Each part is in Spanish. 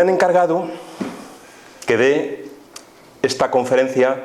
me han encargado que dé esta conferencia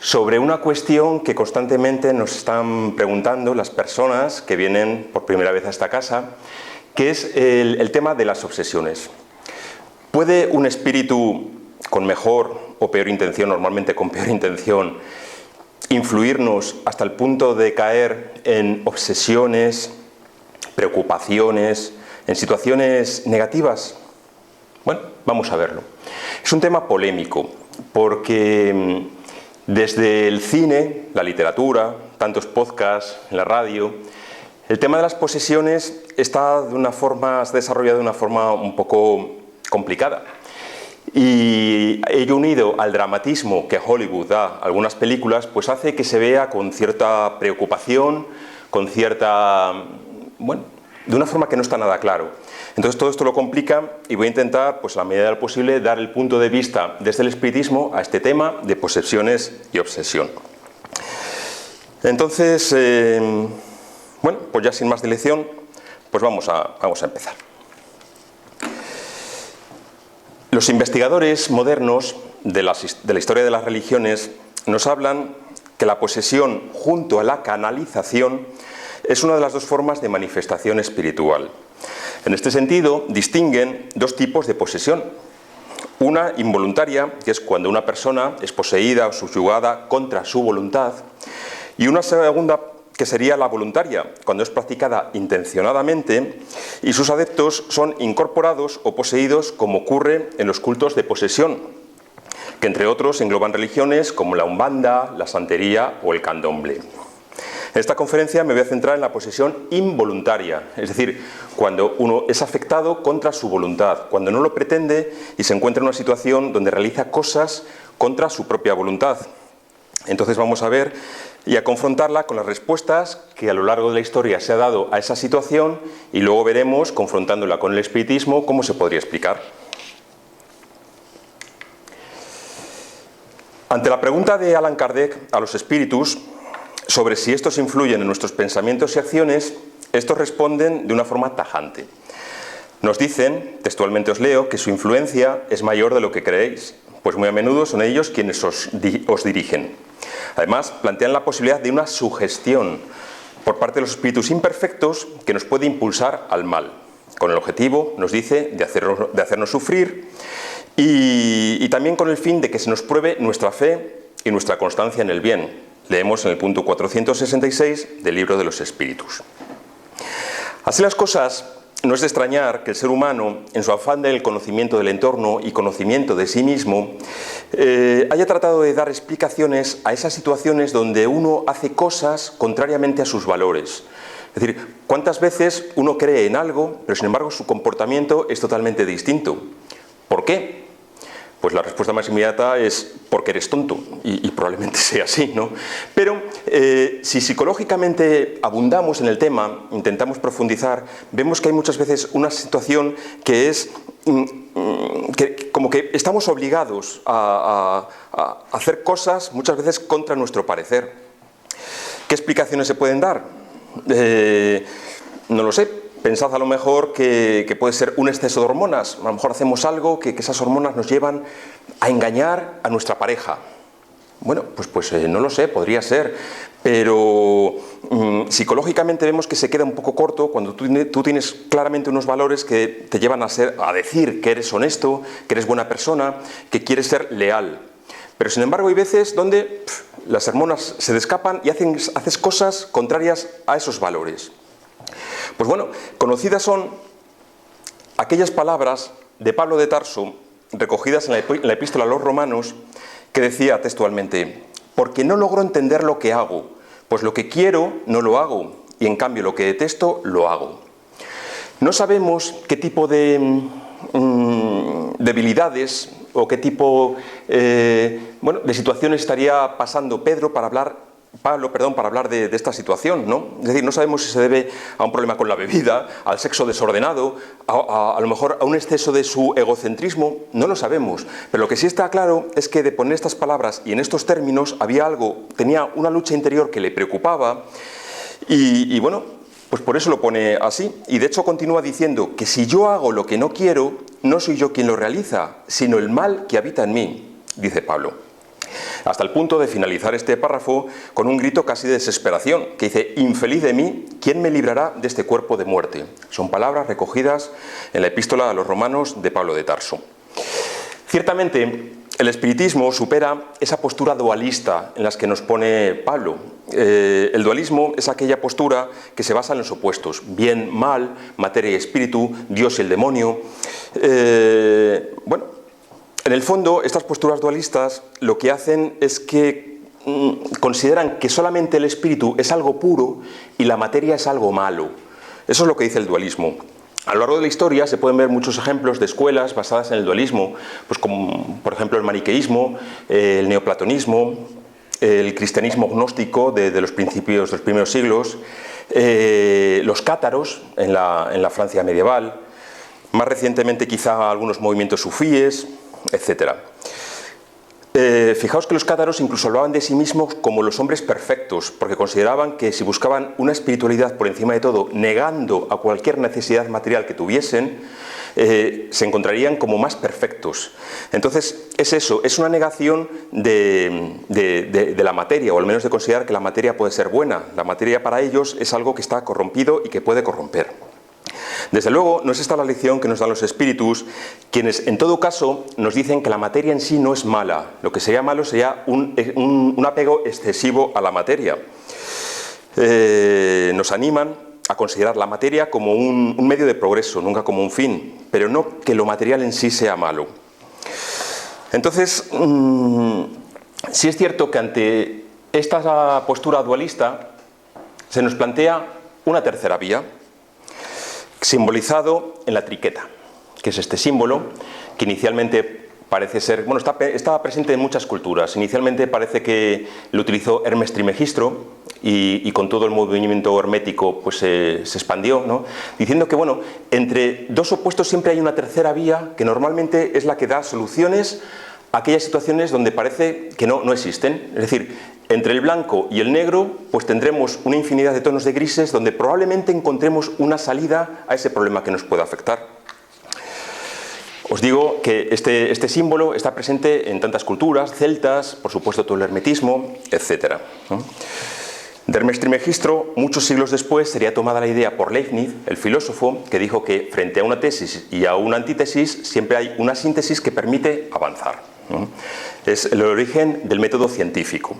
sobre una cuestión que constantemente nos están preguntando las personas que vienen por primera vez a esta casa, que es el tema de las obsesiones. ¿Puede un espíritu con mejor o peor intención, normalmente con peor intención, influirnos hasta el punto de caer en obsesiones, preocupaciones, en situaciones negativas? Bueno, vamos a verlo. Es un tema polémico porque desde el cine, la literatura, tantos podcasts, en la radio, el tema de las posesiones está desarrollado de una forma un poco complicada. Y ello unido al dramatismo que Hollywood da a algunas películas, pues hace que se vea con cierta preocupación, con cierta, bueno, de una forma que no está nada claro. Entonces todo esto lo complica y voy a intentar, pues a la medida de lo posible, dar el punto de vista desde el espiritismo a este tema de posesiones y obsesión. Entonces, bueno, pues ya sin más dilación, pues vamos a empezar. Los investigadores modernos de la historia de las religiones nos hablan que la posesión junto a la canalización es una de las dos formas de manifestación espiritual. En este sentido, distinguen dos tipos de posesión. Una involuntaria, que es cuando una persona es poseída o subyugada contra su voluntad, y una segunda, que sería la voluntaria, cuando es practicada intencionadamente y sus adeptos son incorporados o poseídos, como ocurre en los cultos de posesión, que entre otros engloban religiones como la Umbanda, la Santería o el Candomblé. En esta conferencia me voy a centrar en la posesión involuntaria, es decir, cuando uno es afectado contra su voluntad, cuando no lo pretende y se encuentra en una situación donde realiza cosas contra su propia voluntad. Entonces vamos a ver y a confrontarla con las respuestas que a lo largo de la historia se ha dado a esa situación y luego veremos, confrontándola con el espiritismo, cómo se podría explicar. Ante la pregunta de Allan Kardec a los espíritus sobre si estos influyen en nuestros pensamientos y acciones, estos responden de una forma tajante. Nos dicen, textualmente os leo, que su influencia es mayor de lo que creéis, pues muy a menudo son ellos quienes os dirigen. Además, plantean la posibilidad de una sugestión por parte de los espíritus imperfectos que nos puede impulsar al mal, con el objetivo, nos dice, de hacernos sufrir y también con el fin de que se nos pruebe nuestra fe y nuestra constancia en el bien. Leemos en el punto 466 del Libro de los Espíritus. Así las cosas, no es de extrañar que el ser humano, en su afán del conocimiento del entorno y conocimiento de sí mismo, haya tratado de dar explicaciones a esas situaciones donde uno hace cosas contrariamente a sus valores. Es decir, ¿cuántas veces uno cree en algo, pero sin embargo su comportamiento es totalmente distinto? ¿Por qué? Pues la respuesta más inmediata es porque eres tonto, y probablemente sea así, ¿no? Pero si psicológicamente abundamos en el tema, intentamos profundizar, vemos que hay muchas veces una situación que es que como que estamos obligados a hacer cosas muchas veces contra nuestro parecer. ¿Qué explicaciones se pueden dar? No lo sé. Pensad a lo mejor que puede ser un exceso de hormonas. A lo mejor hacemos algo que esas hormonas nos llevan a engañar a nuestra pareja. Bueno, pues no lo sé, podría ser. Pero psicológicamente vemos que se queda un poco corto cuando tú tienes claramente unos valores que te llevan a decir que eres honesto, que eres buena persona, que quieres ser leal. Pero sin embargo hay veces donde las hormonas se te escapan y haces cosas contrarias a esos valores. Pues bueno, conocidas son aquellas palabras de Pablo de Tarso, recogidas en la epístola a los romanos, que decía textualmente: porque no logro entender lo que hago, pues lo que quiero no lo hago, y en cambio lo que detesto lo hago. No sabemos qué tipo de debilidades o qué tipo de situaciones estaría pasando Pablo para hablar de esta situación, ¿no? Es decir, no sabemos si se debe a un problema con la bebida, al sexo desordenado, a lo mejor a un exceso de su egocentrismo, no lo sabemos. Pero lo que sí está claro es que de poner estas palabras y en estos términos tenía una lucha interior que le preocupaba y bueno, pues por eso lo pone así. Y de hecho continúa diciendo que si yo hago lo que no quiero, no soy yo quien lo realiza, sino el mal que habita en mí, dice Pablo. Hasta el punto de finalizar este párrafo con un grito casi de desesperación, que dice: infeliz de mí, ¿quién me librará de este cuerpo de muerte? Son palabras recogidas en la epístola a los Romanos de Pablo de Tarso. Ciertamente, el espiritismo supera esa postura dualista en la que nos pone Pablo. El dualismo es aquella postura que se basa en los opuestos: bien, mal, materia y espíritu, Dios y el demonio. En el fondo, estas posturas dualistas lo que hacen es que consideran que solamente el espíritu es algo puro y la materia es algo malo. Eso es lo que dice el dualismo. A lo largo de la historia se pueden ver muchos ejemplos de escuelas basadas en el dualismo, pues como por ejemplo el maniqueísmo, el neoplatonismo, el cristianismo gnóstico de los principios de los primeros siglos, los cátaros en la Francia medieval, más recientemente quizá algunos movimientos sufíes, etc. Fijaos que los cátaros incluso hablaban de sí mismos como los hombres perfectos, porque consideraban que si buscaban una espiritualidad por encima de todo, negando a cualquier necesidad material que tuviesen, se encontrarían como más perfectos. Entonces es eso, es una negación de la materia, o al menos de considerar que la materia puede ser buena. La materia para ellos es algo que está corrompido y que puede corromper. Desde luego, no es esta la lección que nos dan los espíritus, quienes en todo caso nos dicen que la materia en sí no es mala. Lo que sería malo sería un apego excesivo a la materia. Nos animan a considerar la materia como un medio de progreso, nunca como un fin, pero no que lo material en sí sea malo. Entonces, sí es cierto que ante esta postura dualista se nos plantea una tercera vía, simbolizado en la triqueta, que es este símbolo que inicialmente parece ser, bueno, está presente en muchas culturas. Inicialmente parece que lo utilizó Hermes Trismegisto y con todo el movimiento hermético pues se expandió, ¿no? Diciendo que, bueno, entre dos opuestos siempre hay una tercera vía que normalmente es la que da soluciones a aquellas situaciones donde parece que no existen. Es decir, entre el blanco y el negro pues tendremos una infinidad de tonos de grises donde probablemente encontremos una salida a ese problema que nos pueda afectar. Os digo que este símbolo está presente en tantas culturas, celtas, por supuesto todo el hermetismo, etc. De Hermes Trismegisto, muchos siglos después, sería tomada la idea por Leibniz, el filósofo, que dijo que frente a una tesis y a una antítesis siempre hay una síntesis que permite avanzar. Es el origen del método científico.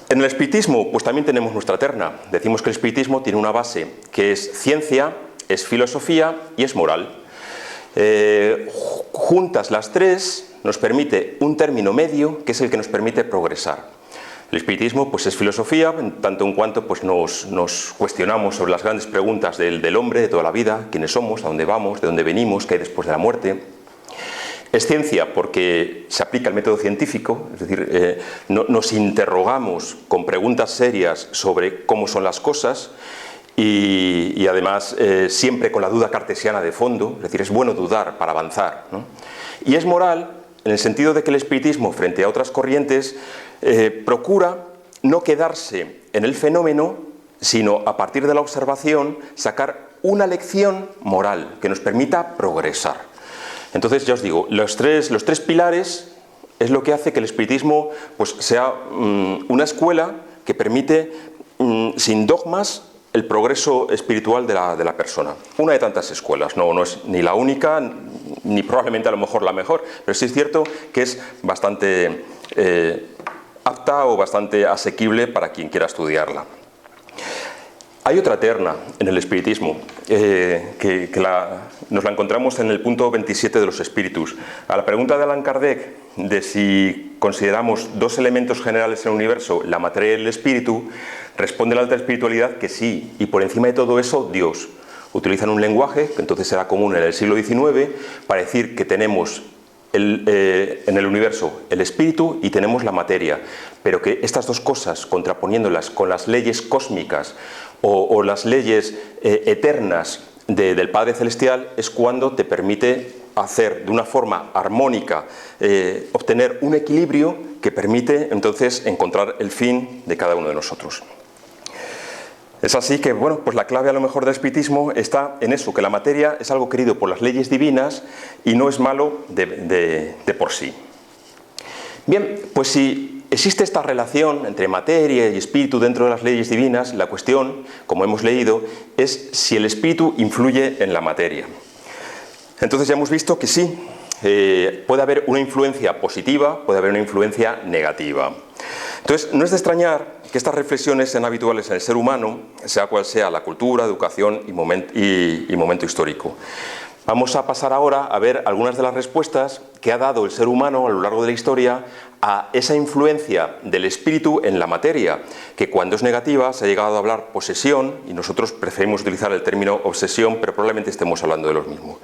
En el espiritismo, pues también tenemos nuestra terna. Decimos que el espiritismo tiene una base que es ciencia, es filosofía y es moral. Juntas las tres nos permite un término medio que es el que nos permite progresar. El espiritismo pues es filosofía, en tanto en cuanto pues, nos cuestionamos sobre las grandes preguntas del hombre, de toda la vida: quiénes somos, a dónde vamos, de dónde venimos, qué hay después de la muerte. Es ciencia porque se aplica el método científico, es decir, nos interrogamos con preguntas serias sobre cómo son las cosas y además siempre con la duda cartesiana de fondo, es decir, es bueno dudar para avanzar, ¿no? Y es moral en el sentido de que el espiritismo, frente a otras corrientes, procura no quedarse en el fenómeno, sino a partir de la observación sacar una lección moral que nos permita progresar. Entonces, ya os digo, los tres pilares es lo que hace que el espiritismo pues, sea una escuela que permite, sin dogmas, el progreso espiritual de la persona. Una de tantas escuelas, no es ni la única, ni probablemente a lo mejor la mejor, pero sí es cierto que es bastante apta o bastante asequible para quien quiera estudiarla. Hay otra terna en el espiritismo, nos la encontramos en el punto 27 de los espíritus. A la pregunta de Allan Kardec de si consideramos dos elementos generales en el universo, la materia y el espíritu, responde la alta espiritualidad que sí, y por encima de todo eso, Dios. Utilizan un lenguaje que entonces era común en el siglo XIX para decir que tenemos en el universo el espíritu y tenemos la materia, pero que estas dos cosas, contraponiéndolas con las leyes cósmicas o las leyes eternas del Padre Celestial, es cuando te permite hacer de una forma armónica, obtener un equilibrio que permite entonces encontrar el fin de cada uno de nosotros. Es así que, bueno, pues la clave a lo mejor del espiritismo está en eso, que la materia es algo querido por las leyes divinas y no es malo de por sí. Bien, pues si existe esta relación entre materia y espíritu dentro de las leyes divinas, la cuestión, como hemos leído, es si el espíritu influye en la materia. Entonces ya hemos visto que sí, puede haber una influencia positiva, puede haber una influencia negativa. Entonces, no es de extrañar que estas reflexiones sean habituales en el ser humano, sea cual sea la cultura, educación y momento histórico. Vamos a pasar ahora a ver algunas de las respuestas que ha dado el ser humano a lo largo de la historia a esa influencia del espíritu en la materia, que cuando es negativa se ha llegado a hablar posesión, y nosotros preferimos utilizar el término obsesión, pero probablemente estemos hablando de los mismos.